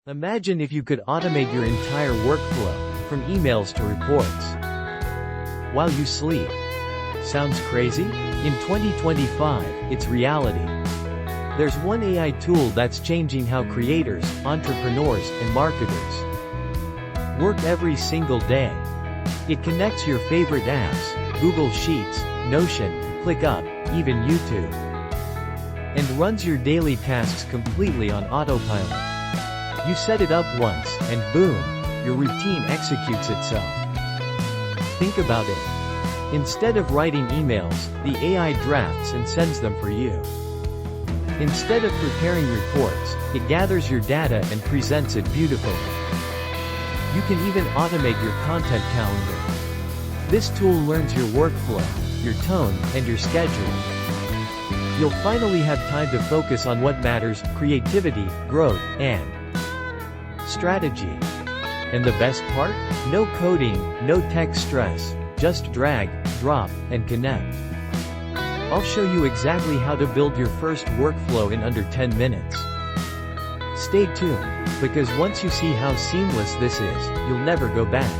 Imagine if you could automate your entire workflow, from emails to reports, while you sleep. Sounds crazy? In 2025, it's reality. There's one AI tool that's changing how creators, entrepreneurs, and marketers work every single day. It connects your favorite apps, Google Sheets, Notion, ClickUp, even YouTube, and runs your daily tasks completely on autopilot. You set it up once, and boom, your routine executes itself. Think about it. Instead of writing emails, the AI drafts and sends them for you. Instead of preparing reports, it gathers your data and presents it beautifully. You can even automate your content calendar. This tool learns your workflow, your tone, and your schedule. You'll finally have time to focus on what matters: creativity, growth, and strategy. And the best part? No coding, no tech stress. Just drag, drop, and connect. I'll show you exactly how to build your first workflow in under 10 minutes. Stay tuned, because once you see how seamless this is, you'll never go back.